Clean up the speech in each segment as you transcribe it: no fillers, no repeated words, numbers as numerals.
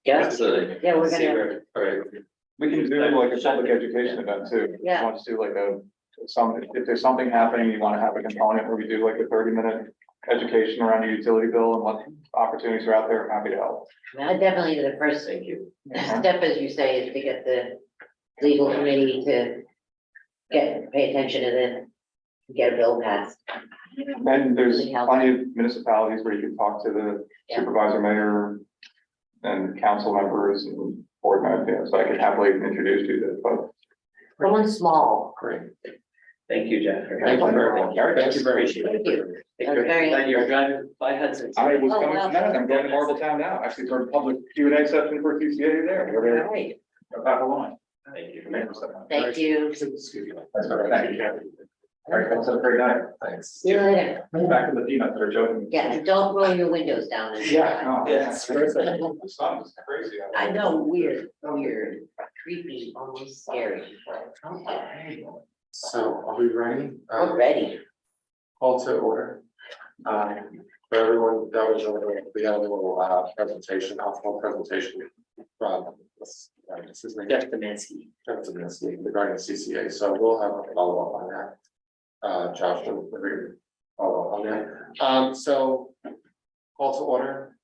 Yeah, Absolutely. yeah, we're See gonna, where- all right. We can do like a public education event too. Yeah. Want to do like if there's something happening, you want to have a component where we do like a 30-minute education around the utility bill and what opportunities are out there, happy to help. definitely the first Thank you. step, as you say, is to get the legal committee to pay attention to this, get a bill passed. And there's plenty of municipalities where you can talk to the Yeah. supervisor, mayor, and council members and board members, so I can happily introduce you to it, but. Someone small. Great. Thank you, Jeff. Thank you very much. Thank you very much. Thank you. Thank That's very- That you're driving by Hudson. I was Oh, coming wow. from that, I'm going to Marbletown now, actually for a public Q&A session for CCA there. We're All there right, about a line. Thank you. thank you. Thank you. All right, have a great night. Thanks. See you later. Back to the peanuts that are joking. Yeah, and don't roll your windows down. Yeah, no. Yeah, it's The sun is crazy. I know, weird, creepy, almost scary. So are we ready? We're ready. Call to order. For everyone, that was we had a little presentation, full presentation from this is name. Jeff Demansky. Regarding CCA, so we'll have a follow up on that. Josh will follow up on that. So call to order.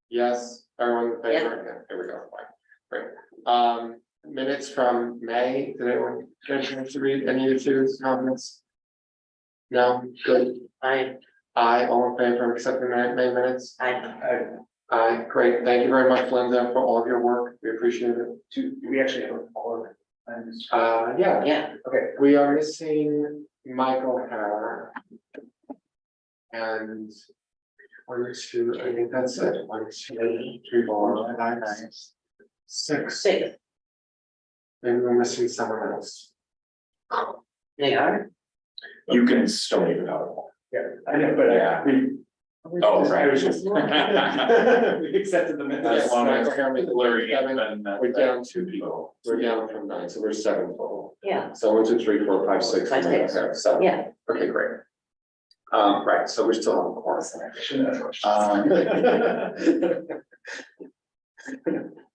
Yes, everyone in favor? Yeah, here we go. Fine. Great. Minutes from May, did anyone get a chance to read any of the comments? No, good. I, All in favor of accepting the May minutes? I, Great, thank you very much, Linda, for all of your work, we appreciate it. Do we actually have a call? Yeah, yeah, okay, we are missing Michael Hara. And one, two, I think that's it, 1, 2, 3, 4, 5, 6. six, Maybe we're missing someone else. they are. You can still leave it out. Yeah, I know, but Yeah. Oh, right. We accepted the minutes. As long as Michael Hara, Larry has seven, been, we're down two people. We're down from 9, so we're 7 total. Yeah, So 1, 2, 3, 4, 5, 6. Five, Michael six. Hara, 7. yeah, Okay, great. Right, so we still have a quorum.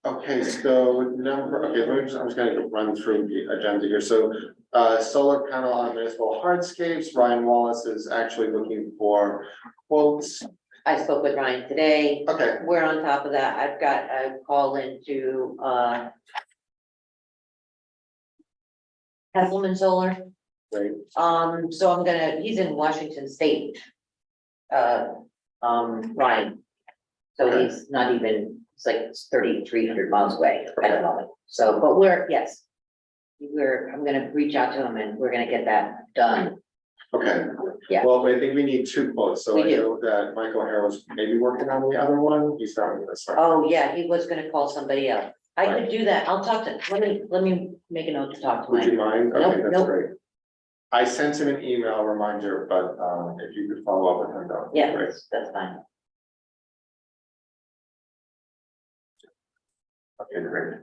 Okay, so I'm just gonna run through the agenda here. So, solar panel on municipal hardscapes, Ryan Wallace is actually looking for quotes. I spoke with Ryan today. Okay, We're on top of that. I've got a call into, Heselman Solar. great. So he's in Washington State. Ryan. So he's not even, it's like 3,300 miles away at the moment. So, but yes. I'm gonna reach out to him and we're gonna get that done. Okay. Yeah. Well, I think we need 2 quotes. So We I do. know that Michael Harrow's maybe working on the other one. He's starting this. Oh, yeah, he was gonna call somebody else. I could do that. I'll talk to, let me make a note to talk to Would you him. mind? Nope, Okay, that's nope. great. I sent him an email reminder, but if you could follow up with him, that would be Yeah, great. that's fine. Okay, great.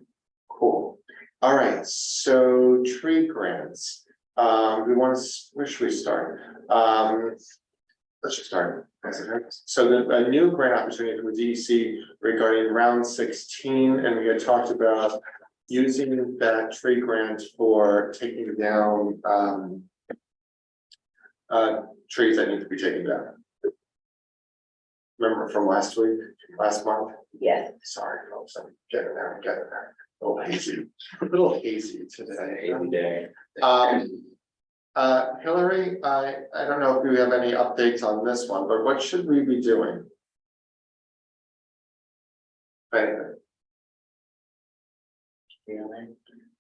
Cool. All right, so tree grants. Where should we start? Let's just start. So a new grant opportunity for DEC regarding round 16, and we had talked about using that tree grant for taking down trees that need to be taken down. Remember from last month? Yeah, Sorry, folks, I'm getting there, A little hazy today. Every day. Hillary, I don't know if we have any updates on this one, but what should we be doing?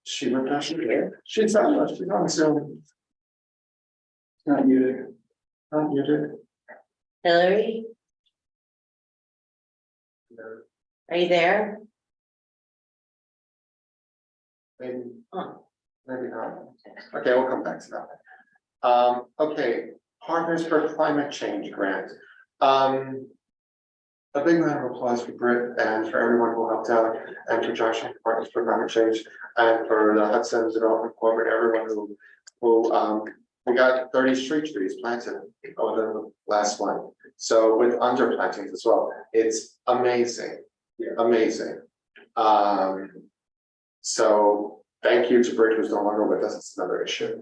She would not here. She's on Zoom. Not muted. Not muted. Hillary, are you there? Maybe, Huh. maybe not. Okay, we'll come back to that. Okay, Partners for Climate Change grant. A big round of applause for Britt and for everyone who helped out, and for Josh and Partners for Climate Change, and for the Hudson Development Corporate, everyone who we got 30 street trees planted over the last one. So with under plantings as well, it's amazing, amazing. So thank you to Bridge, who's no longer with us, it's another issue.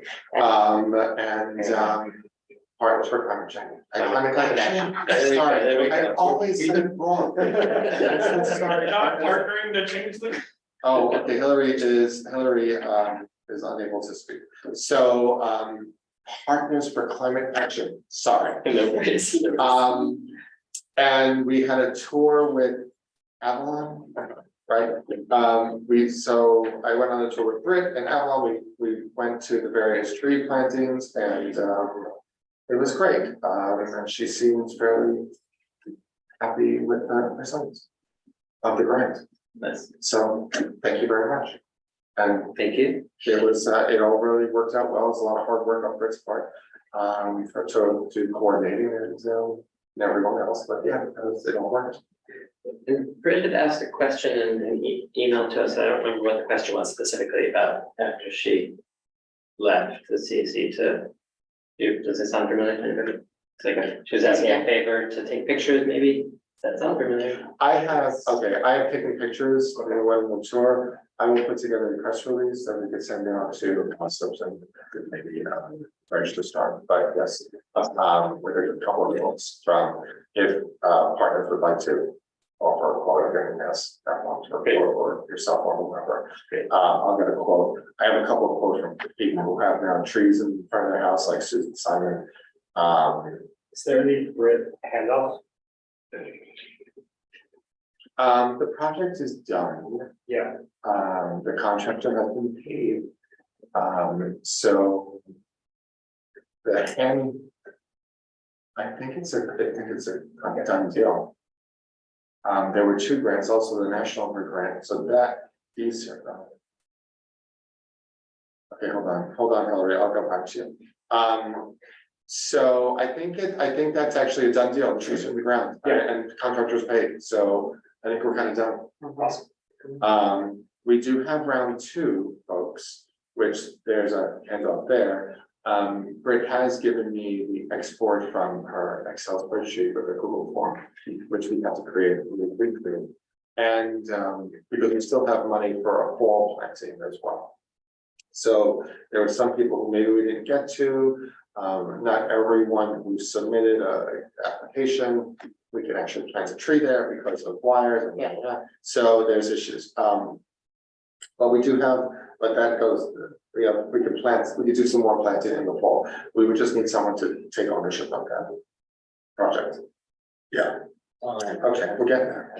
Partners for Climate Change. Climate action. Sorry, I always said it wrong. Sorry. Not partnering to change the. Oh, okay, Hillary is unable to speak. So, Partners for Climate Action, sorry. And we had a tour with Avalon, right? So I went on a tour with Britt and Avalon, we went to the various tree plantings and, it was great. And she seems fairly happy with the results of the grant. Nice. So, thank you very much. And Thank you. it was, it all really worked out well. It's a lot of hard work on Britt's part, to coordinating and everyone else, but yeah, it all worked. And Britt had asked a question in an email to us. I don't remember what the question was specifically about after she left the CAC to do. Does it sound familiar to anybody? It's like she was asking a favor to take pictures, maybe. Does that sound familiar? I have taken pictures of everyone on the tour. I will put together a press release that we could send out to concepts and maybe, register start, but yes. With a couple of notes from, if, partners would like to offer a quote, again, yes, that one or yourself or whoever. I'll get a quote. I have a couple of quotes from people who have now trees in front of their house, like Susan Simon. Is there any Brit handoff? The project is done. Yeah. The contractor has been paid. So. The end. I think it's a done deal. There were 2 grants, also the National Grid grant, so that these are. Okay, hold on, Hillary, I'll go back to you. So I think that's actually a done deal, trees in the ground, and contractors paid, so I think we're kind of done. Awesome. We do have round 2, folks, which there's a handout there. Britt has given me the export from her Excel spreadsheet with a Google form, which we have to create really quickly. And because we still have money for a fall planting as well. So there were some people who maybe we didn't get to. Not everyone who submitted a application, we can actually plant a tree there because of wires and blah, blah, blah. So there's issues. But we do have, but that goes, we can plant, we could do some more planting in the fall. We would just need someone to take ownership of that project. Yeah. Okay, we're getting there.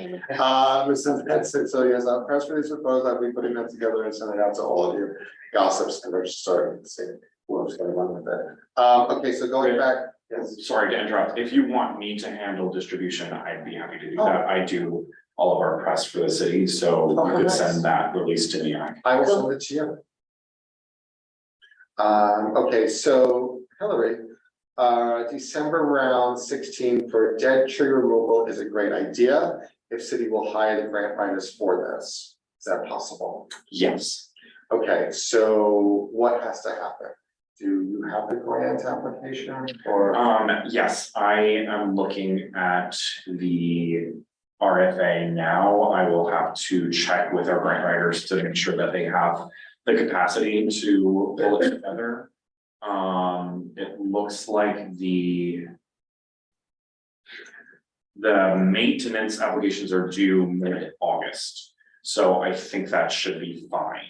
Since that's it, so yes, our press release proposed that we putting that together and sending it out to all of you gossips, and we're just starting to see what's going on with it. Okay, so going back, yes. Sorry to interrupt. If you want me to handle distribution, I'd be happy to do that. I do all of our press for the city, so you could nice. send that release to me. I will send it to you. Okay, so Hillary, December round 16 for dead tree removal is a great idea. If city will hire the grant writers for this, is that possible? Yes. Okay, so what has to happen? Do you have the grant application or? Yes, I am looking at the RFA now. I will have to check with our grant writers to make sure that they have the capacity to pull it together. It looks like the maintenance applications are due mid-August, so I think that should be fine.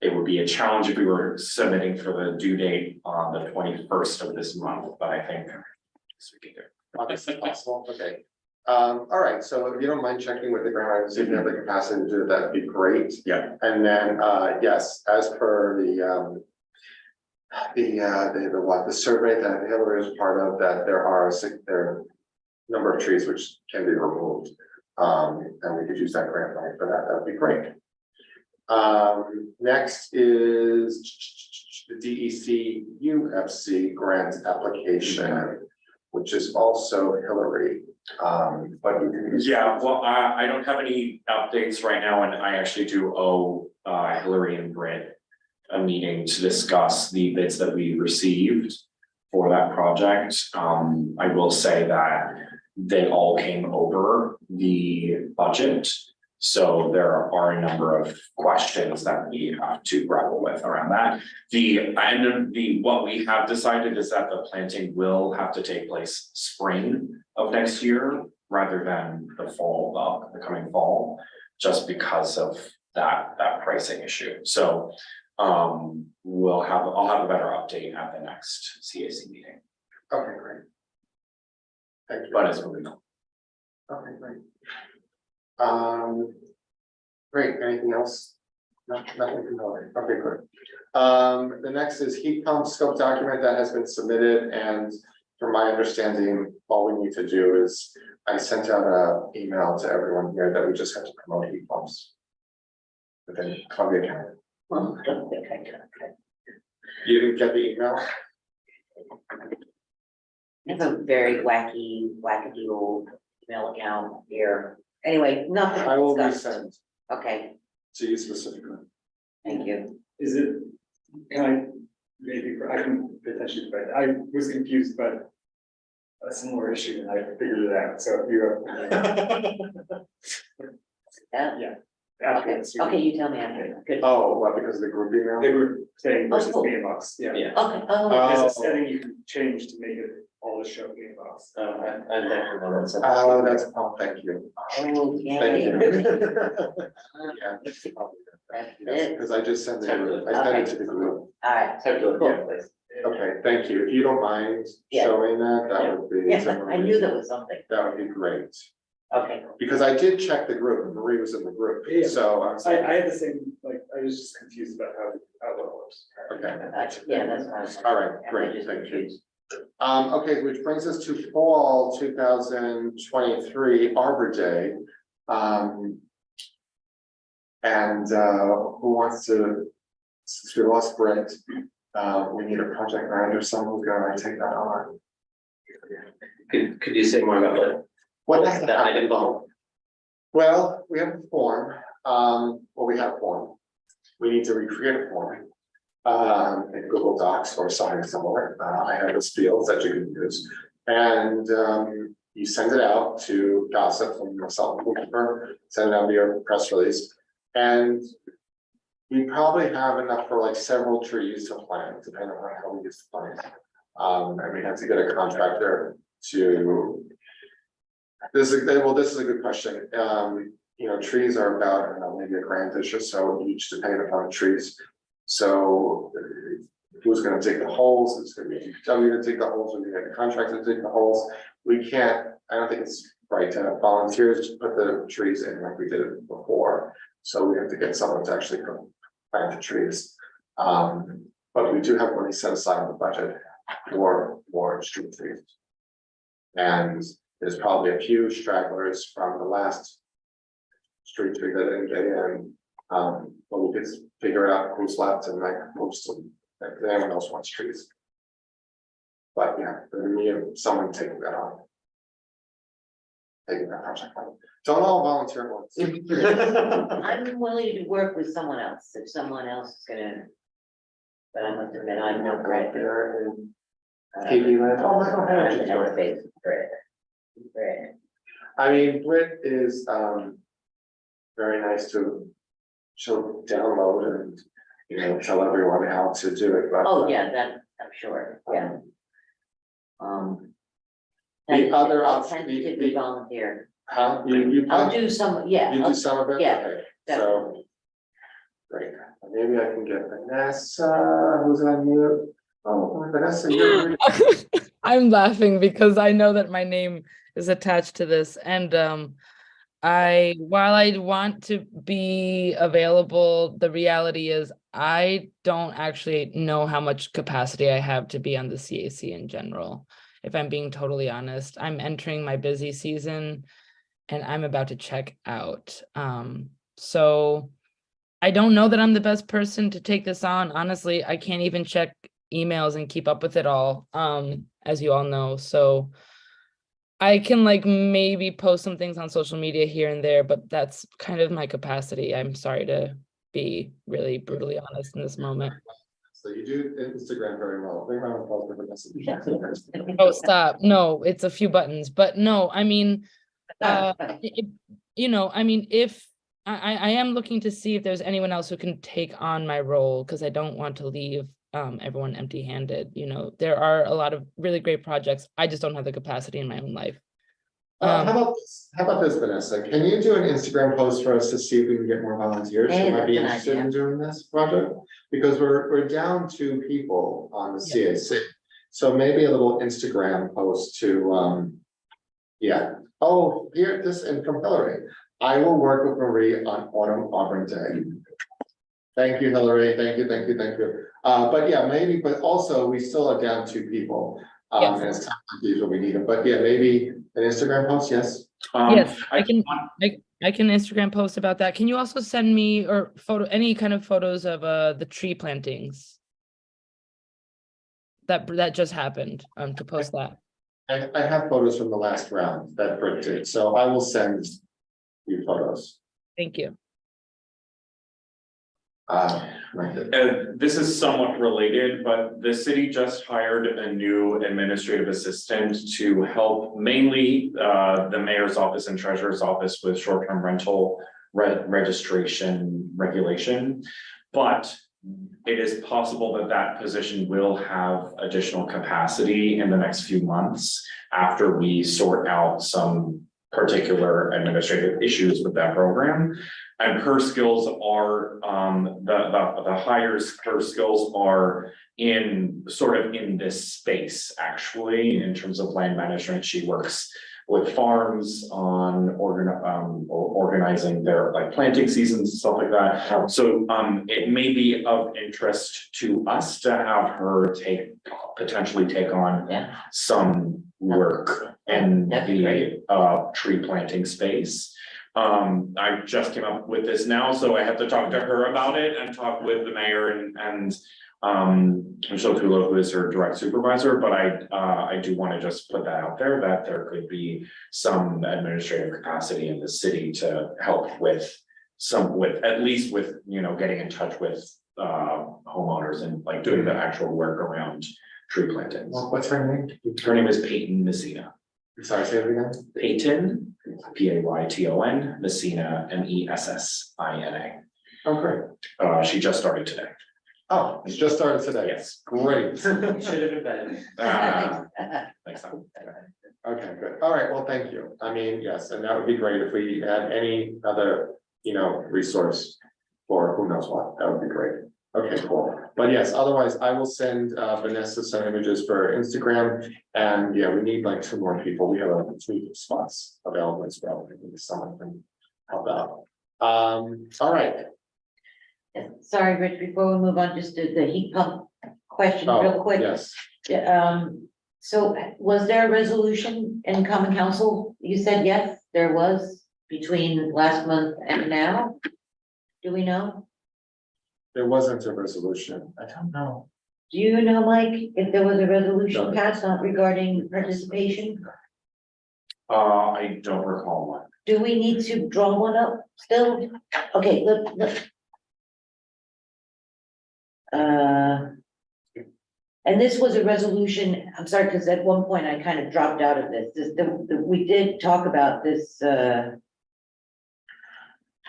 It would be a challenge if we were submitting for the due date on the 21st of this month, but I think we can do it. Obviously possible, okay. All right, so if you don't mind checking with the grant writers, if you have the capacity to do it, that'd be great. Yeah. And then, yes, as per the survey that Hillary is part of, that there are a number of trees which can be removed. And we could use that grant money for that, that'd be great. Next is the DEC UFC grant application, which is also Hillary. But you can. Yeah, well, I don't have any updates right now, and I actually do owe Hillary and Britt a meeting to discuss the bids that we received for that project. I will say that they all came over the budget. So there are a number of questions that we have to grapple with around that. What we have decided is that the planting will have to take place spring of next year rather than the fall, the coming fall, just because of that pricing issue. So I'll have a better update at the next CAC meeting, Okay, great. Thank you. but it's moving on. Okay, great. Great, anything else? Nothing from the audience. Okay, good. The next is heat pump scope document that has been submitted, and from my understanding, all we need to do is, I sent out an email to everyone here that we just have to promote heat pumps within Columbia County. Well, I don't think I did. You didn't get the email? It's a very wackadoo email account here. Anyway, nothing. I will discussed. resend Okay, to you specifically. thank you. Is it, can I, maybe, I can potentially, but I was confused by a similar issue and I figured it out, so if you're. Yeah, After okay, this. okay, you tell me after, good. Oh, what, because of the group email? They were saying versus Oh. beanbox, yeah. Yeah. Okay, oh, There's Oh. a setting you can change to make it all the show beanbox. And then that's. Oh, that's, oh, thank you. oh, Thank you. yeah. Yeah. That's it. Because I just sent it, I sent it to the group. All right, cool. Okay, thank you. If you don't mind Yeah. showing that would be. Yeah, I knew there was something. That would be great, Okay, because I did check the group, and Marie was in the group, Yeah. so I was I like, had the same, like, I was just confused about how it works. okay. yeah, that's what I was. All right, great, thank you. Okay, which brings us to fall 2023 Arbor Day. Who wants to, since we lost Brent, we need a project manager, someone who's gonna take that on. Could you say more about What that? That I didn't follow. Well, we have a form, we have a form. We need to recreate a form. In Google Docs or somewhere, I have this field that you can use. And, you send it out to gossip from yourself, whoever, send it out via press release. And we probably have enough for like several trees to plant, depending on how we use the plant. And we have to get a contractor to. This is a good question. Trees are about, I don't know, maybe $1,000-ish or so each, depending upon the trees. So who's gonna dig the holes? It's gonna be DPW to dig the holes, we're gonna get the contractor to dig the holes. We can't, I don't think it's right to have volunteers to put the trees in like we did it before. So we have to get someone to actually plant the trees. But we do have money set aside in the budget for more street trees. And there's probably a few stragglers from the last street tree that didn't get in. But we could figure out who's left and like post them, if anyone else wants trees. But yeah, we need someone taking that on. Taking that project on. Don't all volunteer at once. I'm willing to work with someone else, if someone else is gonna. But I must admit, I'm no great. Katie Lynn. Oh, I don't have I'm any. no face for it. I mean, Brit is very nice to. She'll download and, tell everyone how to do it, but. Oh, yeah, that, I'm sure, yeah. The other I'll option, tentatively volunteer. Huh? You I'll do some, yeah. You do some of it? yeah, Okay, so. Great, maybe I can get Vanessa, who's on mute. Oh, Vanessa, you're. I'm laughing because I know that my name is attached to this, and while I want to be available, the reality is I don't actually know how much capacity I have to be on the CAC in general. If I'm being totally honest, I'm entering my busy season and I'm about to check out. So I don't know that I'm the best person to take this on. Honestly, I can't even check emails and keep up with it all, as you all know. So I can maybe post some things on social media here and there, but that's kind of my capacity. I'm sorry to be really brutally honest in this moment. So you do Instagram very well. Big round of applause for Vanessa. Oh, stop. No, it's a few buttons, but no, I mean, if I am looking to see if there's anyone else who can take on my role, because I don't want to leave everyone empty-handed. You know, there are a lot of really great projects. I just don't have the capacity in my own life. How about this, Vanessa? Can you do an Instagram post for us to see if we can get more volunteers Hey, who might be that's an interested in idea. doing this project? Because we're down 2 people on the CAC. So maybe a little Instagram post to, yeah. Oh, here, this, and from Hillary. I will work with Marie on Autumn Auburn Day. Thank you, Hillary. Thank you, thank you, thank you. But yeah, maybe, but also we still are down 2 people. Yes. And it's kind of like these what we need, but yeah, maybe an Instagram post, yes. Yes, I I can, I can Instagram post about that. Can you also send me or any kind of photos of the tree plantings? That just happened, to post that. I have photos from the last round that Britt did, so I will send you photos. Thank you. This is somewhat related, but the city just hired a new administrative assistant to help mainly the mayor's office and treasurer's office with short-term rental registration regulation. But it is possible that that position will have additional capacity in the next few months after we sort out some particular administrative issues with that program. And her skills are, the hires, her skills are in sort of in this space, actually, in terms of land management. She works with farms on organizing their like planting seasons and stuff like that. So it may be of interest to us to have her potentially take on Yeah. some work in That'd be great. the tree planting space. I just came up with this now, so I have to talk to her about it and talk with the mayor and Michelle Tulo, who is her direct supervisor, but I do want to just put that out there that there could be some administrative capacity in the city to help with at least with, you know, getting in touch with homeowners and like doing the actual work around tree plantings. What's her name? Her name is Peyton Messina. Sorry, say it again. Peyton, Payton, Messina, Messina. Oh, great. She just started today. Oh, it's just started today. Yes. Great. Should have been better. Next time. Okay, good. All right, well, thank you. I mean, yes, and that would be great if we had any other, you know, resource for who knows what, that would be great. Okay, cool. But yes, otherwise I will send Vanessa some images for Instagram. And yeah, we need like 2 more people. We have 2 spots available as well. I think someone can help out. All right. Sorry, Rich, before we move on, just the heat pump question real Oh, quick. yes. So was there a resolution in common council? You said yes, there was between last month and now? Do we know? There wasn't a resolution. I don't know. Do you know, Mike, if there was a resolution No. passed on regarding participation? I don't recall one. Do we need to draw one up still? Okay, look. And this was a resolution, I'm sorry, because at one point I kind of dropped out of this, we did talk about this,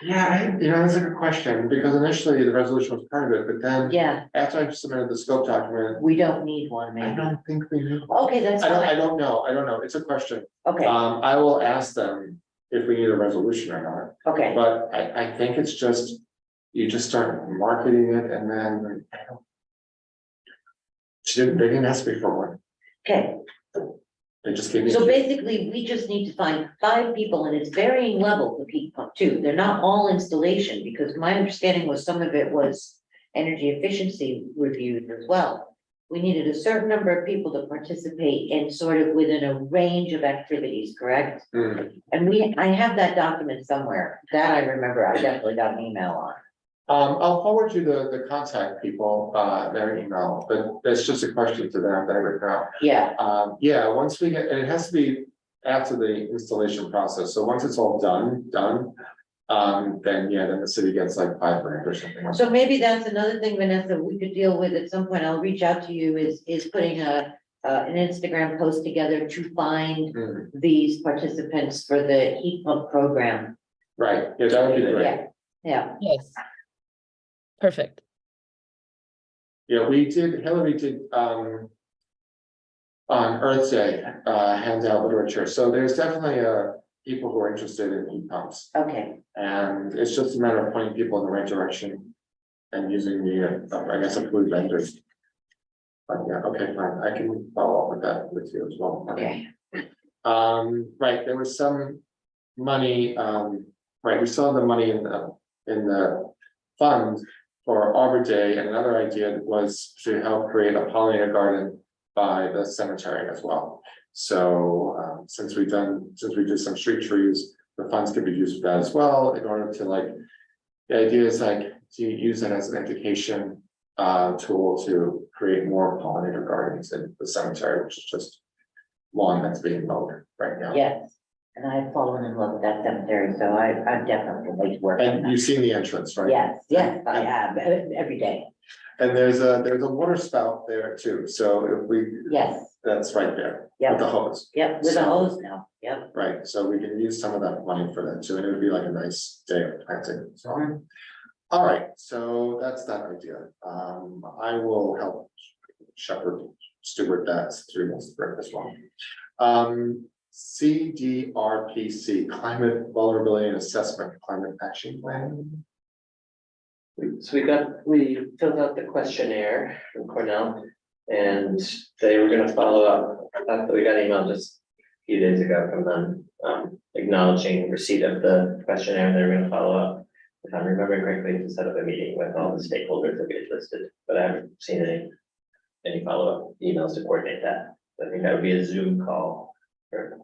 Yeah, you know, that's a good question, because initially the resolution was part of it, but then yeah, after I submitted the scope document, we don't need one, I maybe. don't think we need. Okay, that's I fine, don't know. It's a question. okay, I will ask them if we need a resolution or okay, not, but I think it's just, you just start marketing it and then. I don't- they didn't ask me for one, okay. they just gave me. So basically, we just need to find 5 people, and it's varying levels of heat pump too. They're not all installation, because my understanding was some of it was energy efficiency reviews as well. We needed a certain number of people to participate in sort of within a range of activities, correct? Mm. And I have that document somewhere, that I remember, I definitely got an email on. I'll forward you the contact people, their email, but that's just a question to them that I written out. Yeah, Yeah, once we get, and it has to be after the installation process, so once it's all done, then yeah, then the city gets like $5,000 or something. Like so maybe that's another thing, Vanessa, we could deal with at some point. I'll reach out to you, is putting an Instagram post together to find that. these participants for the heat pump program. Right, yeah, that would be great. Yeah, yeah, Yes. Perfect. Yeah, Hillary did, on Earth Day, hand out literature, so there's definitely, people who are interested in heat pumps. okay, And it's just a matter of pointing people in the right direction and using the, I guess, approved vendors. But yeah, okay, fine, I can follow up with that with you as well. okay, Right, there was some money, right, we saw the money in the fund for Arbor Day, and another idea was to help create a pollinator garden by the cemetery as well. So, since we did some street trees, the funds could be used for that as well, in order to like, the idea is like, to use it as an education tool to create more pollinator gardens in the cemetery, which is just lawn that's being mowed right now. yes. And I've fallen in love with that cemetery, so I definitely would like to work on And that. you've seen the entrance, right? Yes, I have, every day, And there's a water spout there too, so if we, yes, that's right there, with yep, the hose, yep, with a So- hose now, yep. right, so we can use some of that money for that too, and it would be like a nice day of planting, so. Mhm. All right, so that's that idea, I will help steward that through this break as well. CDRPC, Climate Vulnerability and Assessment, Climate Action Plan. So we filled out the questionnaire from Cornell, and they were gonna follow up, after we got an email just a few days ago from them, acknowledging receipt of the questionnaire, and they were gonna follow up. If I'm remembering correctly, to set up a meeting with all the stakeholders that we had listed, but I haven't seen any follow-up emails to coordinate that. I think that would be a Zoom call for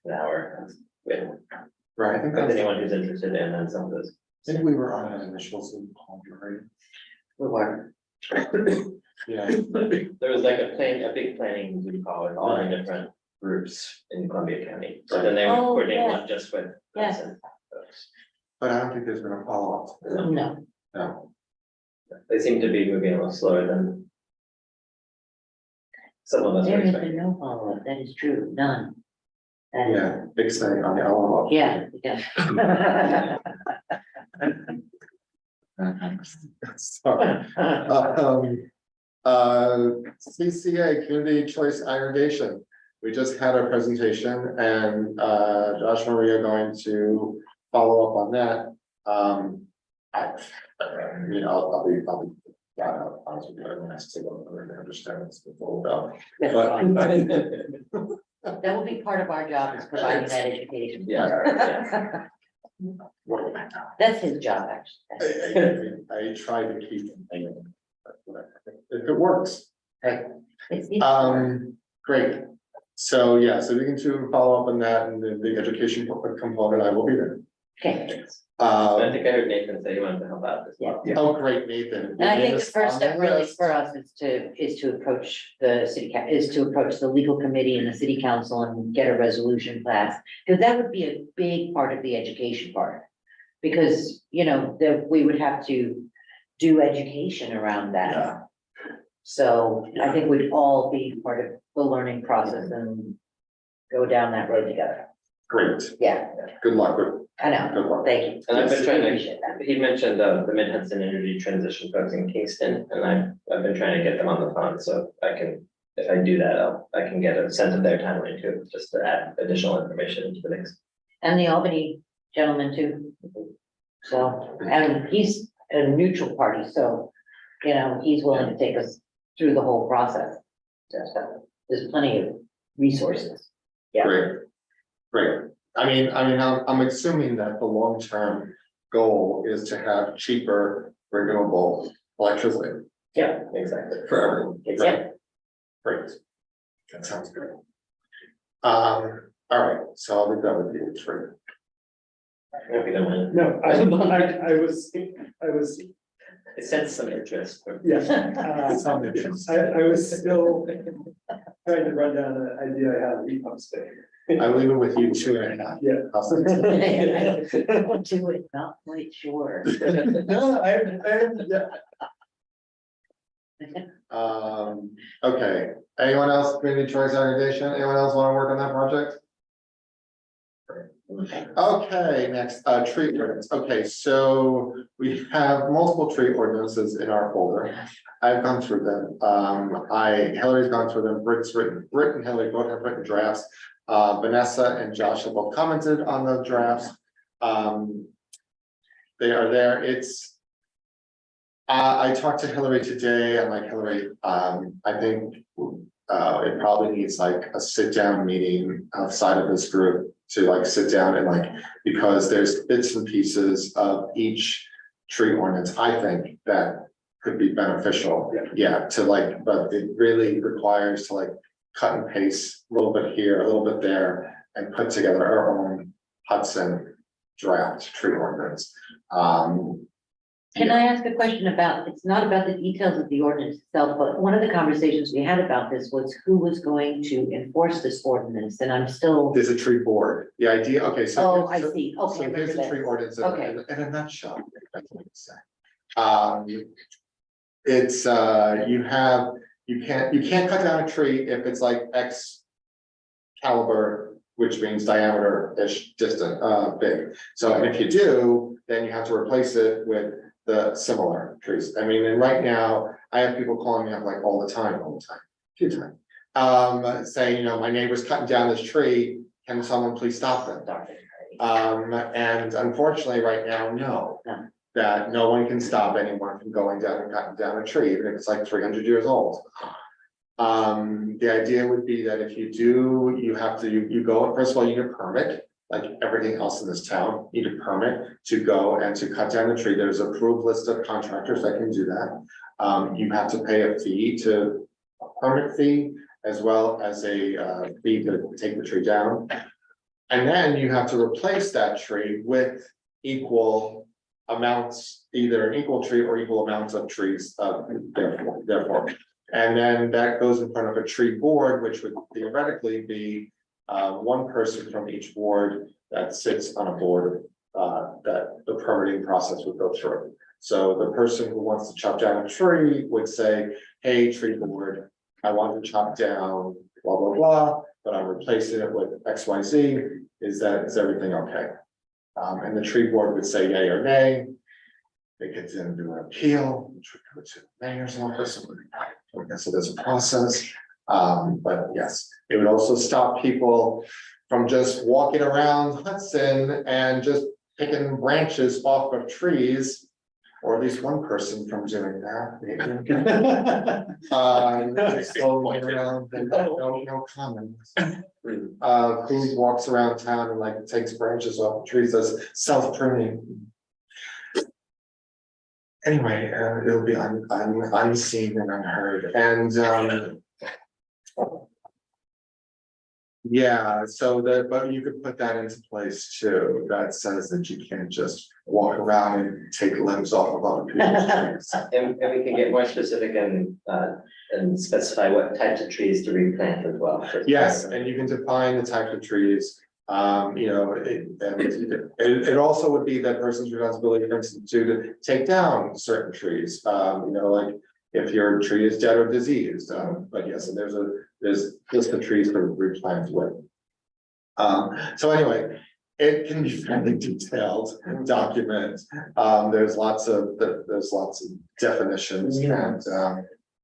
an hour with Right, I think that's, anyone who's interested in, and some of those. I think we were on an initial Zoom call, right? We were, Yeah, There was like a big planning Zoom call with all the different groups in Columbia County, so then they would Oh, coordinate yes. one just with. us Yes. and folks. but I don't think there's been a follow-up. no, No, They seem to be moving a little slower than. Some of us there were has expecting. been no follow-up, that is true, none. That is- yeah, big thing on the follow-up. Yeah, yeah. Sorry. CCA, Community Choice Aggregation. We just had our presentation and Josh and Maria are going to follow up on that. I'll be honest with you, I don't necessarily understand this before about. That's But- fine. That will be part of our job, is providing that education. Yeah. What- That's his job, actually. I try to keep them thinking, but whatever. If it works. It's- Great. So, yeah, so we can follow up on that and the education component, I will be there. Okay, I think I heard Nathan say he wanted to help out as well. Oh, great, Nathan. and I think the Nathan's first on step the really list. for us is to approach the is to approach the legal committee and the city council and get a resolution passed. Because that would be a big part of the education part. Because, that we would have to do education around that. Yeah. So I think we'd all be part of the learning process and go down that road together. Great, Yeah, good luck with, I know, good luck. thank you. And I've been trying to, Appreciate that. he mentioned the Mid Hudson Energy Transition folks in Kingston, and I've been trying to get them on the phone, so I can, if I do that, I can get a sense of their timeline too, just to add additional information into the mix. And the Albany gentleman too. So, and he's a neutral party, so, he's willing to take us through the whole process. So, there's plenty of resources. Yeah. Great, great. I'm assuming that the long-term goal is to have cheaper renewable electricity Yeah, exactly. for everyone. Yeah. Great. That sounds good. All right, so I'll leave that with you, Trey. If you don't mind. No, I was, I sense some interest. but- yeah. It's on the agenda. I was still trying to run down an idea I had of heat pumps there. I leave it with you 2.5. Yeah. How's that? I don't do it, not quite sure. No, yeah. Okay, anyone else, community choice aggregation, anyone else want to work on that project? Okay, next, tree ordinance. Okay, so we have multiple tree ordinances in our folder. I've gone through them. Hillary's gone through them. Britt and Hillary both have written drafts. Vanessa and Josh have both commented on the drafts. They are there. I talked to Hillary today. I'm like, Hillary, I think it probably needs like a sit-down meeting outside of this group to like sit down and like, because there's bits and pieces of each tree ordinance, I think, that could be beneficial. Yeah, to like, but it really requires to like cut and paste a little bit here, a little bit there, and put together our own Hudson draft tree ordinance. Can I ask a question about, it's not about the details of the ordinance itself, but one of the conversations we had about this was who was going to enforce this ordinance, and I'm still. There's a tree board. The idea, okay, so. Oh, I see, okay. So here's the tree ordinance in Okay. in a nutshell. That's what I'm saying. It's, you can't cut down a tree if it's like X caliber, which means diameter-ish distant, big. So, and if you do, then you have to replace it with the similar trees. I mean, and right now, I have people calling me up like all the time, a few times. Saying, you know, my neighbor's cutting down this tree, can someone please stop them? And unfortunately, right now, no. That no one can stop anyone from going down and cutting down a tree, even if it's like 300 years old. The idea would be that if you do, you have to, you go, first of all, you need a permit, like everything else in this town, you need a permit to go and to cut down the tree. There's an approved list of contractors that can do that. You have to pay a fee a permit fee, as well as a fee to take the tree down. And then you have to replace that tree with equal amounts, either an equal tree or equal amounts of trees, therefore. And then that goes in front of a tree board, which would theoretically be one person from each board that sits on a board that the permitting process would go through. So the person who wants to chop down a tree would say, hey, tree board, I want to chop down blah, blah, blah, but I'm replacing it with XYZ. Is everything okay? And the tree board would say yay or nay. They could then do an appeal, which would go to the mayor's office. So there's a process. But yes, it would also stop people from just walking around Hudson and just picking branches off of trees. Or at least one person from doing that. Just going around and no comments. Who walks around town and like takes branches off trees as self-pruning. Anyway, it'll be unseen and unheard, and yeah, so but you could put that into place too. That says that you can't just walk around and take limbs off of other people's trees. And we can get more specific and specify what types of trees to replant as well. Yes, and you can define the types of trees. You know, it also would be that person's responsibility, for instance, to take down certain trees. You know, like if your tree is dead or diseased. But yes, and there's a list of trees to replant with. So anyway, it can be fairly detailed document. There's lots of definitions and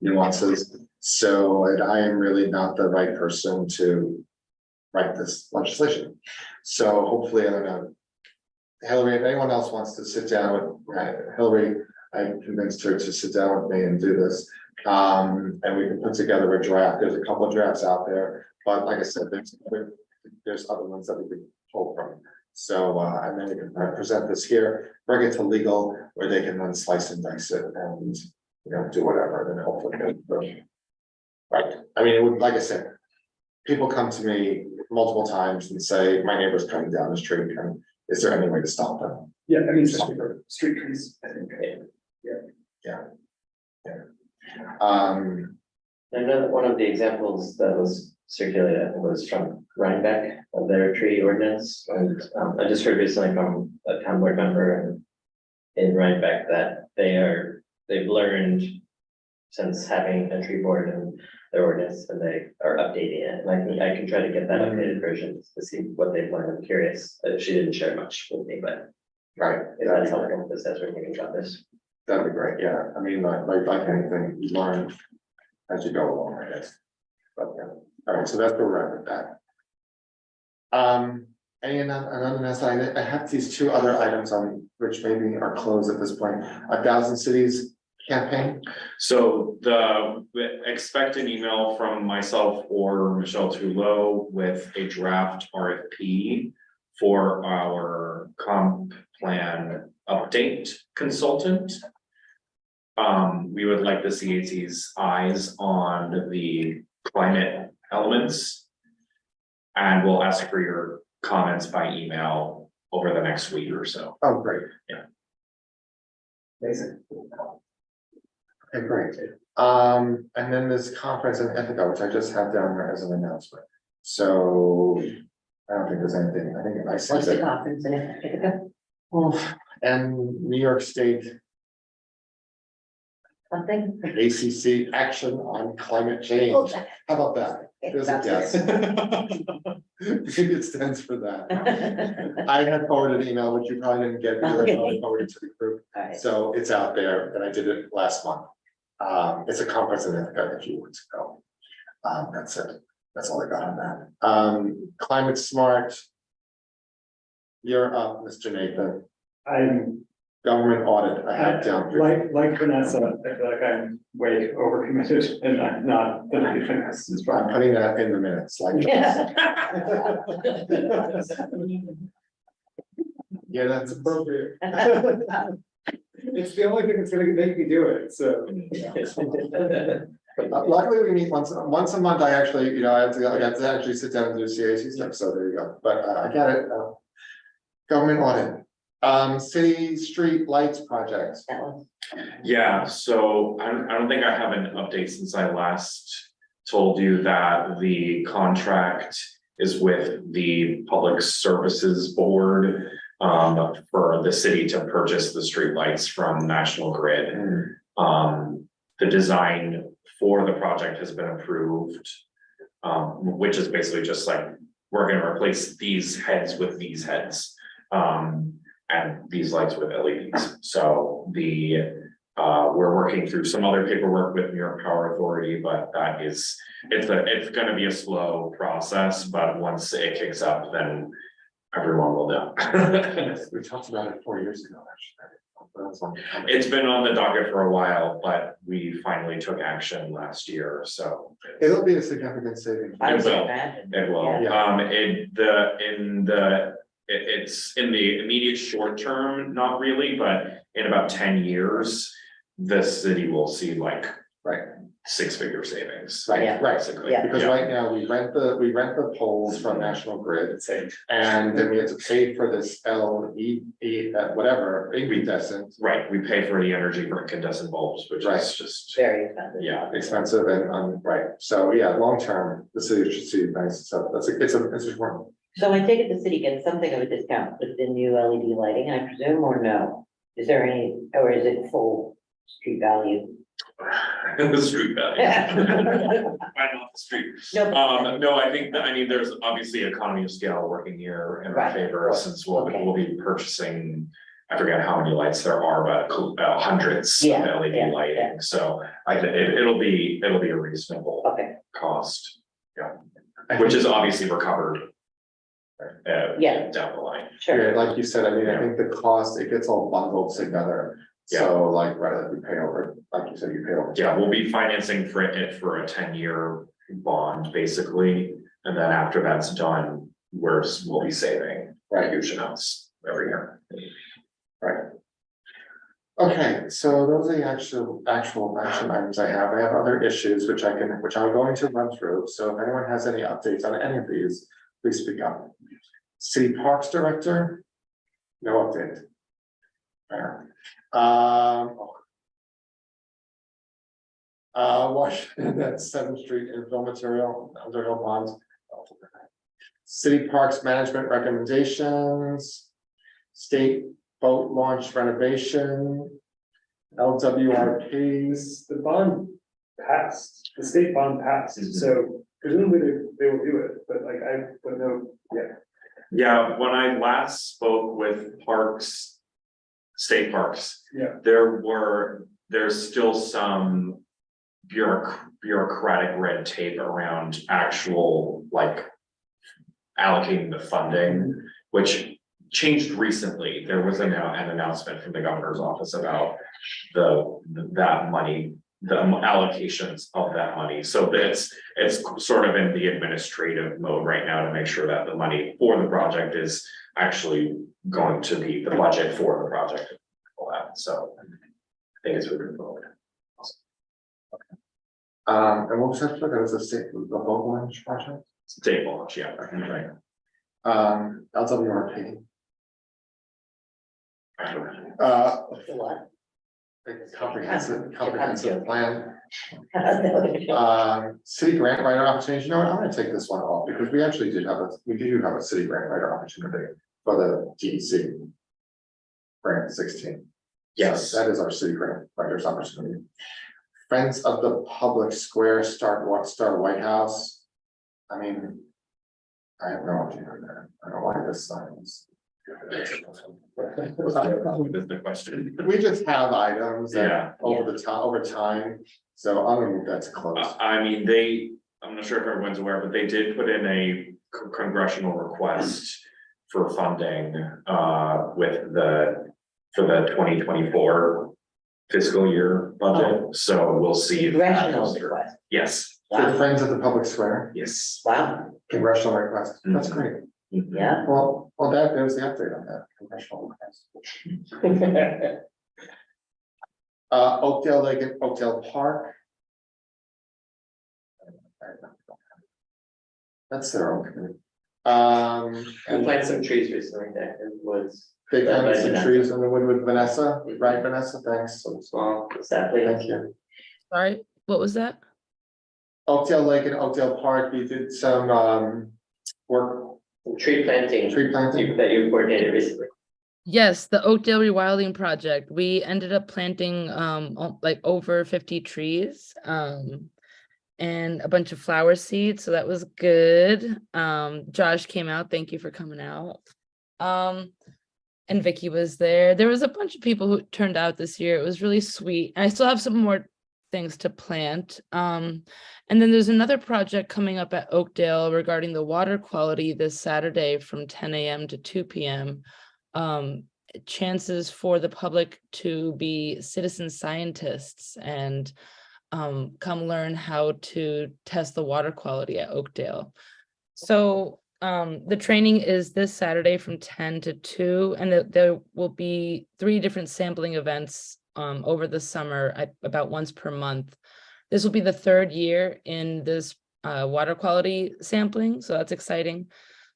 nuances. So I am really not the right person to write this legislation. So hopefully, I don't know, Hillary, if anyone else wants to sit down with Hillary, I convinced her to sit down with me and do this. And we can put together a draft. There's a couple of drafts out there, but like I said, there's other ones that we could pull from. So, and then we can present this here, bring it to legal, where they can then slice and dice it and, you know, do whatever, then hopefully. Right, I mean, it would, like I said, people come to me multiple times and say, my neighbor's cutting down this tree, and is there any way to stop them? Yeah, I mean, especially for street trees, I think. I know that one of the examples that was circulated, I think, was from Rhinebeck of their tree ordinance, and I just heard recently from a town board member in Rhinebeck that they've learned since having a tree board and their ordinance, and they are updating it, and I can try to get that updated version to see what they've learned. I'm curious. She didn't share much with me, but Right, if that's helpful, this as we're thinking about this. that'd be great, yeah, I mean, like anything, you learn as you go along, I guess. But, yeah, all right, so that's where we're at with that. Any anonymous, I have these two other items on which maybe are closed at this point, 1,000 cities campaign. So expect an email from myself or Michelle Toulouse with a draft RFP for our comp plan update consultant. We would like the CAC's eyes on the climate elements. And we'll ask for your comments by email over the next week or so. Oh, great. Yeah. Amazing. Okay, great. And then this conference in Ithaca, which I just have down there as an announcement. So I don't think there's anything, I think I said What's the that. conference in Ithaca? And New York State Something? ACC Action on Climate Change. Oh, How about that? There's a that's guess. Maybe it stands for that. I had forwarded an email, which you probably didn't get, because I Okay. probably forwarded to the group. All right. So it's out there, and I did it last month. It's a conference in Ithaca a few weeks ago. That's it. That's all I got on that. Climate Smart. You're up, Mr. Nathan. I'm Government audit, I have down. here. like Vanessa, I feel like I'm way overcommitted and I'm not, that anything else is I'm wrong. putting that in the minutes, like. Yeah. Yeah, that's appropriate. It's the only thing that's gonna make me do it, so. Luckily, we meet once a month. I actually, I have to actually sit down and do CAC stuff, so there you go, but I got it. Government audit, city street lights projects. That was- Yeah, so I don't think I have an update since I last told you that the contract is with the Public Services Board. For the city to purchase the streetlights from National Grid. The design for the project has been approved. Which is basically just like, we're gonna replace these heads with these heads. And these lights with LEDs, so we're working through some other paperwork with New York Power Authority, but it's gonna be a slow process, but once it kicks up, then everyone will know. We talked about it 4 years ago, actually. It's been on the docket for a while, but we finally took action last year, so. It'll be a significant savings. I It would will. imagine. It will, Yeah. it's in the immediate short term, not really, but in about 10 years. The city will see like Right, 6-figure savings. right, Basically. Yeah. because Yeah. right now we rent the poles from National Grid. And then we have to pay for this LED, whatever, incandescent, Right, we pay for the energy for incandescent bulbs, which Right. is just, Very expensive. yeah. expensive and, right, so yeah, long term, the city should see nice stuff, it's important. So I take it the city gets something of a discount with the new LED lighting, I presume, or no? Is there any, or is it full street value? The street value. Right off the street. No. No, I think there's obviously economy of scale working here in our Right. favor, since we'll Okay. be purchasing. I forget how many lights there are, but hundreds of Yeah, LED yeah, lighting, so I think it'll be a reasonable Okay, cost, which is obviously recovered. Yeah. Down the line. Yeah, sure. like you said, I mean, I think the cost, it gets all bundled together. So like, rather than we pay over, like you said, you pay over. Yeah, we'll be financing for a 10-year bond, basically, and then after that's done, we'll be saving huge amounts every year. Right. Okay, so those are the actual action items I have. I have other issues which I'm going to run through. So if anyone has any updates on any of these, please speak up. City Parks Director, no update. Fair. Washington, that's 7th Street infill material, Underhill Ponds. City Parks Management recommendations. State boat launch renovation. LWRPs. The bond passed, the state bond passed, Mhm. so presumably they will do it, but like, I don't know, yeah. Yeah, when I last spoke with parks, state parks. Yeah. There's still some bureaucratic red tape around actual, like, allocating the funding, which changed recently. There was an announcement from the governor's office about that money, the allocations of that money. So it's sort of in the administrative mode right now to make sure that the money for the project is actually going to be the budget for the project. All that, so I think it's moving forward. And what was that, that was a state, the local launch project? State launch, yeah, right. LWRP. What? Comprehensive plan. City grant writer opportunity, you know what, I'm gonna take this one off, because we actually do have a city grant writer opportunity for the DEC. Grant 16. Yes. So that is our city grant writers opportunity. Friends of the Public Square, Star White House. I mean, I have no idea there, I don't know why this signs. That's the question. We just have items Yeah. that over time, so I'm gonna move that to close. I mean, I'm not sure if everyone's aware, but they did put in a congressional request for funding, for the 2024 fiscal year budget, so we'll see. if that Congressional goes through. request. Yes, For Wow, Friends of the Public Square, yes. wow, congressional request, that's great. yeah. Well, there's the update on that congressional request. Oakdale Lake and Oakdale Park. That's their own committee. And plant some trees recently there, it was, They planted some trees in the wood with Vanessa, right, Vanessa, thanks, well, sadly. thank you. Sorry, what was that? Oakdale Lake and Oakdale Park, we did some work, Tree planting tree planting. that you coordinated recently. Yes, the Oakdale Rewilding Project. We ended up planting like over 50 trees and a bunch of flower seeds, so that was good. Josh came out, thank you for coming out. And Vicky was there. There was a bunch of people who turned out this year. It was really sweet. I still have some more things to plant. And then there's another project coming up at Oakdale regarding the water quality this Saturday from 10 a.m. to 2 p.m. Chances for the public to be citizen scientists and come learn how to test the water quality at Oakdale. So the training is this Saturday from 10 to 2, and there will be 3 different sampling events over the summer about once per month. This will be the 3rd year in this water quality sampling, so that's exciting.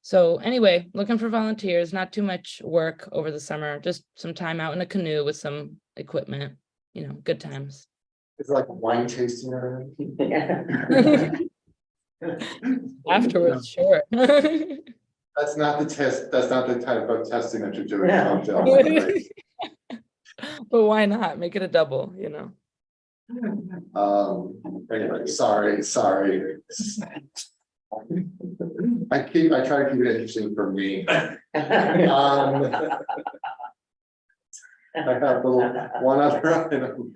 So anyway, looking for volunteers, not too much work over the summer, just some time out in a canoe with some equipment, good times. It's like wine tasting or anything. Afterwards, sure. That's not the test, that's not the type of testing that you're doing. in Oakdale, right? But why not? Make it a double, Anyway, sorry. I try to keep it interesting for me. I have one other item,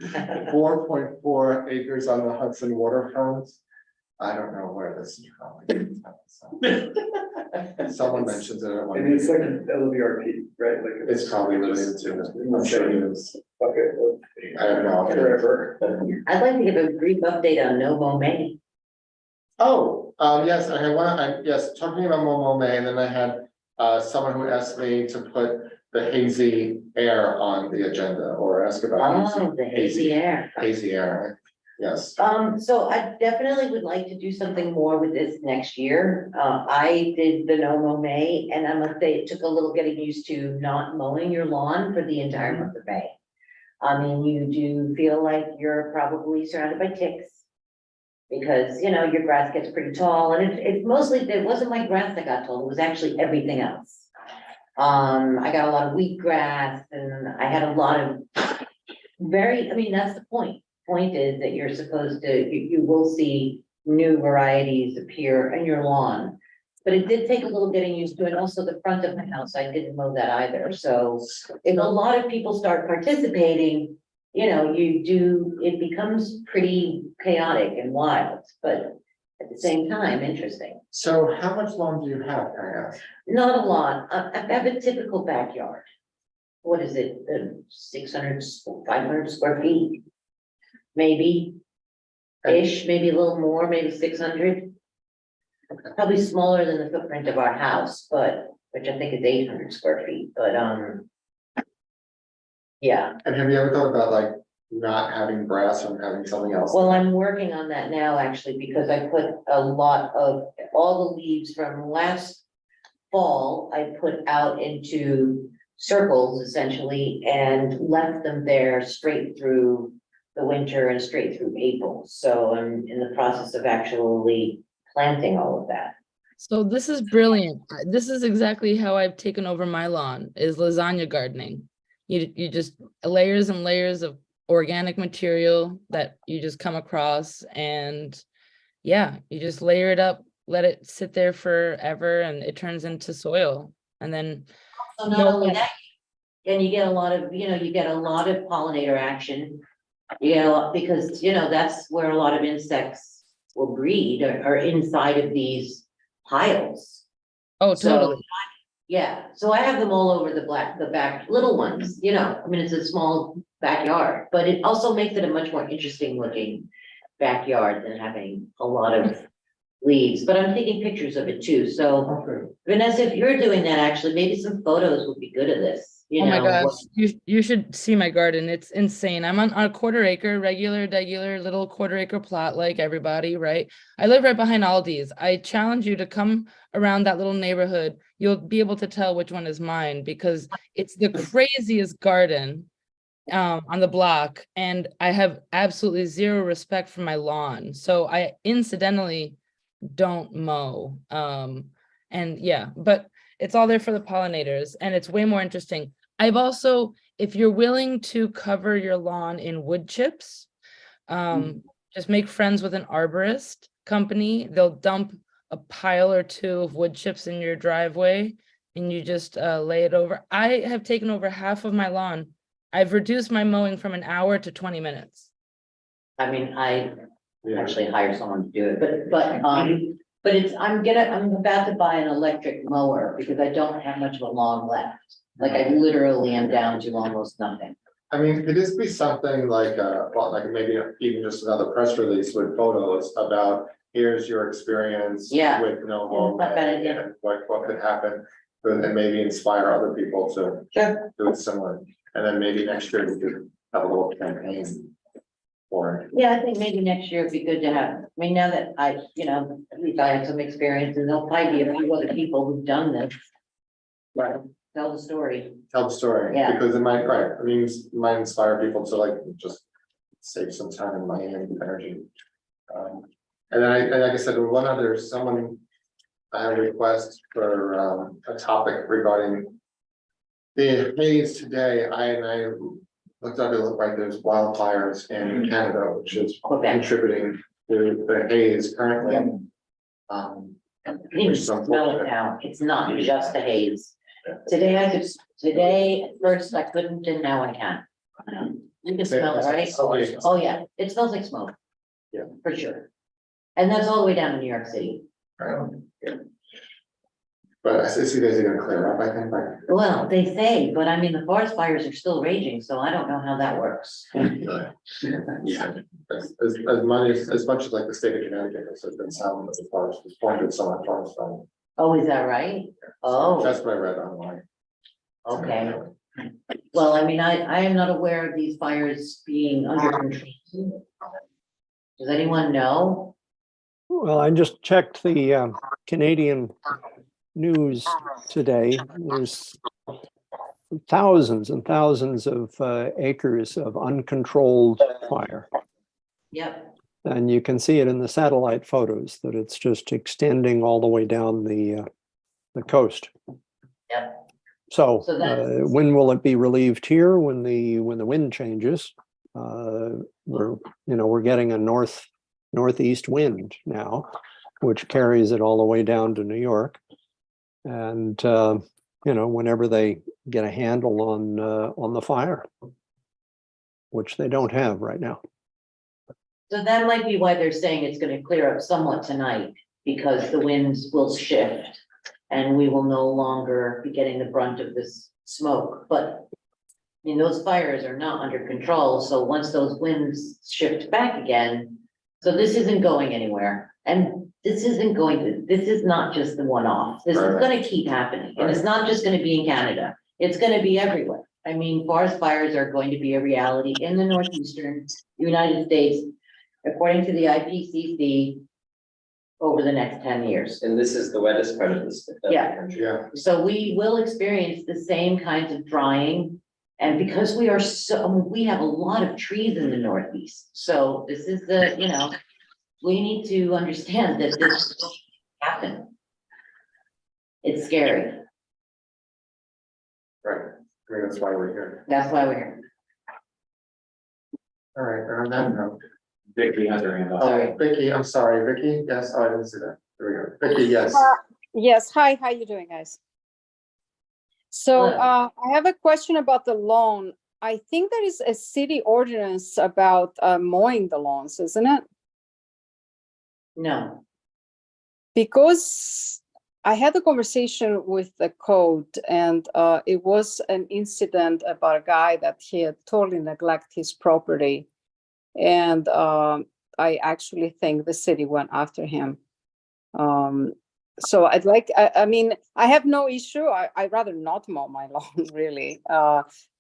4.4 acres on the Hudson waterfront. I don't know where this is from. Someone mentions it at one. And it's like an LVRP, right? Like It's probably related to it. I'm sure it is. Okay. I have no idea. Forever. I'd like to give a brief update on No Mow May. Oh, yes, I had yes, talking about Momo May, and then I had someone who asked me to put the hazy air on the agenda or ask about Oh, the hazy air. hazy air. Yes. So I definitely would like to do something more with this next year. I did the No Mow May, and I must say it took a little getting used to not mowing your lawn for the entire month of May. I mean, you do feel like you're probably surrounded by ticks. Because, your grass gets pretty tall, and it's mostly, it wasn't my grass that got tall, it was actually everything else. I got a lot of wheatgrass, and I had a lot of that's the point. point is that you're supposed to, you will see new varieties appear in your lawn. But it did take a little getting used to, and also the front of the house, I didn't mow that either, so if a lot of people start participating, you know, it becomes pretty chaotic and wild, but at the same time, interesting. So how much lawn do you have, can I ask? Not a lot, I have a typical backyard. What is it, 600, 500 square feet? Maybe, ish, maybe a little more, maybe 600. Probably smaller than the footprint of our house, but, which I think is 800 square feet, but, yeah. And have you ever thought about like not having grass and having something else? Well, I'm working on that now, actually, because I put a lot of, all the leaves from last fall, I put out into circles essentially and left them there straight through the winter and straight through April. So I'm in the process of actually planting all of that. So this is brilliant. This is exactly how I've taken over my lawn, is lasagna gardening. You just layers and layers of organic material that you just come across, and yeah, you just layer it up, let it sit there forever, and it turns into soil. And then So not only that, and you get a lot of, you get a lot of pollinator action. You get a lot, because, that's where a lot of insects will breed or inside of these piles. oh, So, totally. yeah, so I have them all over the back, little ones, I mean, it's a small backyard, but it also makes it a much more interesting looking backyard than having a lot of leaves, but I'm taking pictures of it too, so Okay. Vanessa, if you're doing that, actually, maybe some photos would be good of this, Oh my gosh, what- you should see my garden. It's insane. I'm on a quarter acre, regular little quarter acre plot like everybody, right? I live right behind Aldi's. I challenge you to come around that little neighborhood. You'll be able to tell which one is mine because it's the craziest garden on the block, and I have absolutely zero respect for my lawn. So I incidentally don't mow. And yeah, but it's all there for the pollinators, and it's way more interesting. I've also, if you're willing to cover your lawn in wood chips, just make friends with an arborist company. They'll dump a pile or two of wood chips in your driveway and you just lay it over. I have taken over half of my lawn. I've reduced my mowing from an hour to 20 minutes. I mean, I Yeah. actually hire someone to do it, but I'm about to buy an electric mower because I don't have much of a lawn left. Like I literally am down to almost nothing. I mean, could this be something like, well, like maybe even just another press release with photos about, here's your experience. Yeah. With no Yeah, home not bad idea. and what could happen, and maybe inspire other people to Sure. do it similar. And then maybe next year we could have a little campaign for it. Yeah, I think maybe next year it'd be good to have, I mean, now that I, at least I have some experience and there'll probably be a few other people who've done this. Right. Tell the story. Tell the story, Yeah. because it might, right, I mean, it might inspire people to like just save some time and money and energy. And then and like I said, someone, I have a request for a topic regarding the haze today. I looked up, it looked like there's wildfires in Canada, which is Quebec. contributing to the haze currently. You can smell it now. It's not just the haze. Today at first I couldn't and now I can. You can smell it, right? Oh, yeah, it smells like smoke. Yeah. For sure. And that's all the way down to New York City. Right. But I see these are gonna clear up, I think, like. Well, they say, but I mean, the forest fires are still raging, so I don't know how that works. Yeah, as much as like the state of Connecticut has been sound as far as pointed so much forest fire. Oh, is that right? Oh. That's what I read online. Okay. Well, I mean, I am not aware of these fires being under control. Does anyone know? Well, I just checked the Canadian news today. There's thousands and thousands of acres of uncontrolled fire. Yep. And you can see it in the satellite photos that it's just extending all the way down the coast. Yep. So So that's- when will it be relieved here? When the wind changes? we're getting a northeast wind now, which carries it all the way down to New York. And, whenever they get a handle on the fire, which they don't have right now. So that might be why they're saying it's gonna clear up somewhat tonight, because the winds will shift. And we will no longer be getting the brunt of this smoke, but. I mean, those fires are not under control, so once those winds shift back again. So this isn't going anywhere, and this is not just the one-off, this is Right. gonna keep happening, and it's not just gonna be in Canada. It's gonna be everywhere. I mean, forest fires are going to be a reality in the northeastern United States, according to the IPCC. Over the next 10 years. And this is the wettest part of the Yeah. country. Yeah, So we will experience the same kinds of drying. And because we have a lot of trees in the Northeast, so this is we need to understand that this will happen. It's scary. right. I mean, that's why we're here. That's why we're here. All right, and on that note. Vicky has her hand up. Sorry. Oh, Vicky, I'm sorry, Vicky, yes, oh, I didn't see that. There we go. Vicky, yes. Yes, hi, how you doing, guys? So Hello. I have a question about the lawn. I think there is a city ordinance about mowing the lawns, isn't it? No, Because I had a conversation with the code and it was an incident about a guy that he had totally neglected his property. And I actually think the city went after him. So I'd like, I mean, I have no issue. I'd rather not mow my lawn really.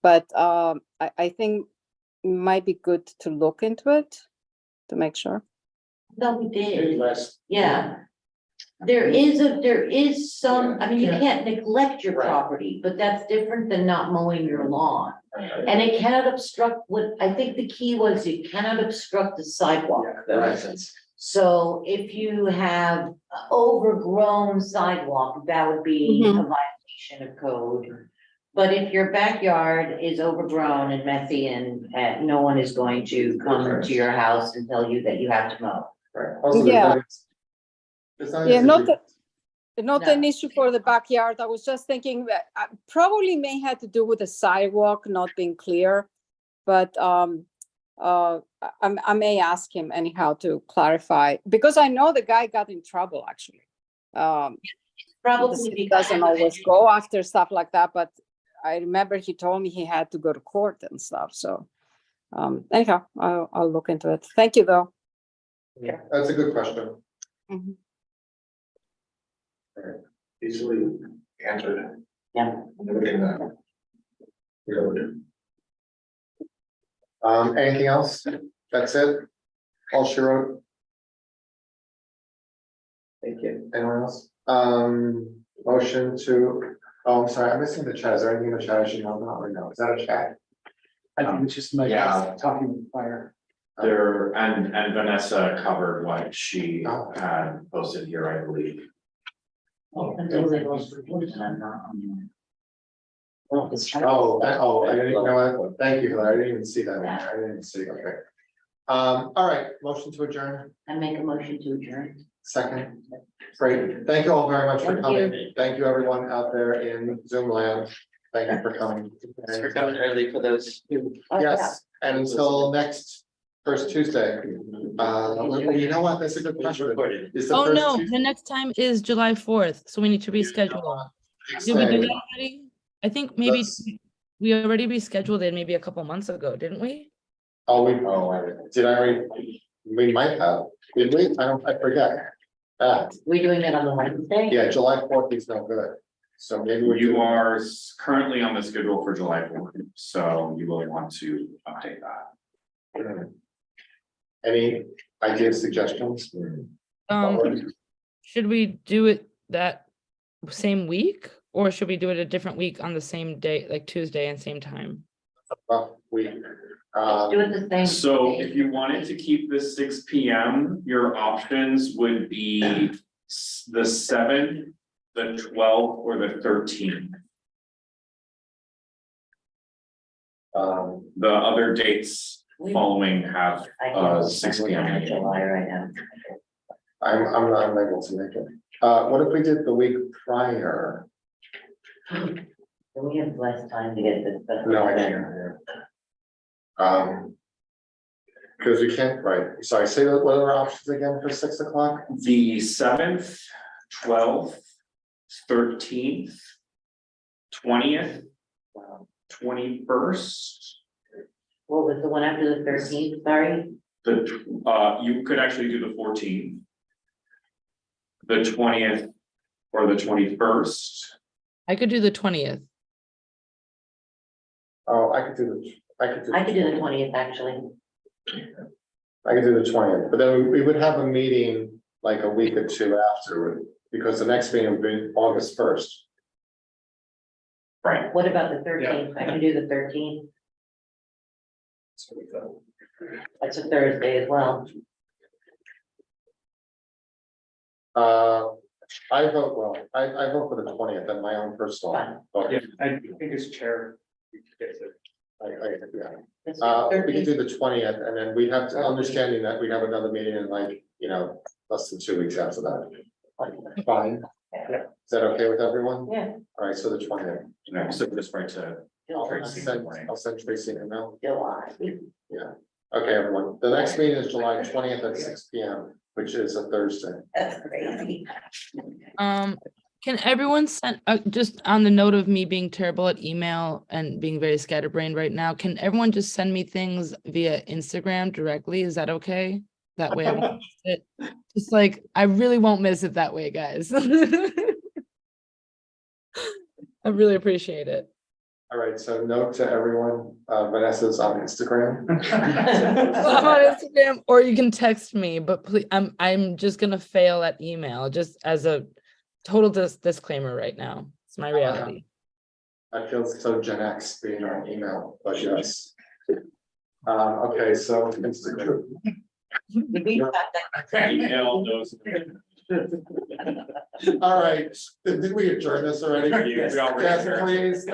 But I think it might be good to look into it to make sure. no, we did, yeah. There is some, I mean, you can't neglect your Right. property, but that's different than not mowing your lawn. And it cannot obstruct I think the key was it cannot obstruct the sidewalk. Yeah, that makes sense. So if you have overgrown sidewalk, that would be a Mhm. violation of code. But if your backyard is overgrown and messy and no one is going to come to your house and tell you that you have to mow. Right. Also, there's Yeah. not- it's not Yeah, as if not we- that, not an No. issue for the backyard. I was just thinking that probably may have to do with the sidewalk not being clear. But I may ask him anyhow to clarify, because I know the guy got in trouble actually. The Probably city because. doesn't always go after stuff like that, but I remember he told me he had to go to court and stuff, so. Anyhow, I'll look into it. Thank you, though. Yeah, that's a good question. Mhm. Easily answered. Yeah. Everything that. Anything else? That's it? All she wrote? Thank you. Anyone else? Motion to, oh, I'm sorry, I'm missing the chat. Is there anything in the chat I should know about or no? Is that a chat? I think it's just my Yeah. talking with fire. There, and Vanessa covered what she Oh. had posted here, I believe. Oh, I didn't, you know what? Thank you for that. I didn't even see that. I didn't even see, okay. All right, motion to adjourn, I make a motion to adjourn. second. Great, thank you all very much for Thank coming. Thank you, everyone out there in Zoom land. Thank you for coming. Thanks for coming early for those. Oh, yeah. Yes, and until next first Tuesday. You know what? That's a good question. Recorded. Is the Oh, first no, Tuesday- the next time is July 4th, so we need to reschedule. Did we do that already? I think maybe Let's- we already rescheduled it maybe a couple months ago, didn't we? Oh, did I already, we might have, did we? I forget. We doing that on the Wednesday? Yeah, July 4th is no good. So maybe we You are currently on the schedule for July 4th, so you will want to update that. Any ideas, suggestions? Should we do it that same week? Or should we do it a different week on the same day, like Tuesday and same time? Rough week. Do it the same. So day. if you wanted to keep the 6 PM, your options would be the 7th, the 12th, or the 13th. The other dates following have I can't. 6 We're looking at p.m. July right now. I'm not able to make it. What if we did the week prior? We have less time to get this. stuff No, I together. can't. Because we can't, right, sorry, say what are our options again for 6 o'clock? The 7th, 12th, 13th, 20th, 21st. What was the one after the 13th, sorry? You could actually do the 14th. The 20th or the 21st. I could do the 20th. Oh, I could do I could do the 20th, actually. I could do the 20th, but then we would have a meeting like a week or two after, because the next meeting would be August 1st. Right. What about the 13th? I can do the 13th. That's a Thursday as well. I vote, well, I vote for the 20th and my own personal. Fine. vote. Yeah, I think as chair. we could get it. Yeah. Let's We can do do the 20th, and then we have to, understanding that we have another meeting in like, less than 2 weeks after that. 13th. Fine. Yeah. Is that okay with everyone? Yeah. All right, so the 20th. No, so just right to July. I'll send Tracy an email. July. Okay, everyone. The next meeting is July 20th at 6 p.m., which is a Thursday. That's crazy. Can everyone send, just on the note of me being terrible at email and being very scatterbrained right now, can everyone just send me things via Instagram directly? Is that okay? That way I won't miss it. Just like, I really won't miss it that way, guys. I really appreciate it. All right, so note to everyone, Vanessa's on Instagram. I'm on Instagram, or you can text me, but please, I'm just gonna fail at email, just as a total disclaimer right now. It's my reality. I feel so Gen X being on email, but yes. Okay, so Instagram. email those. All right, did we adjourn this already? We already Yes, adjourned. please.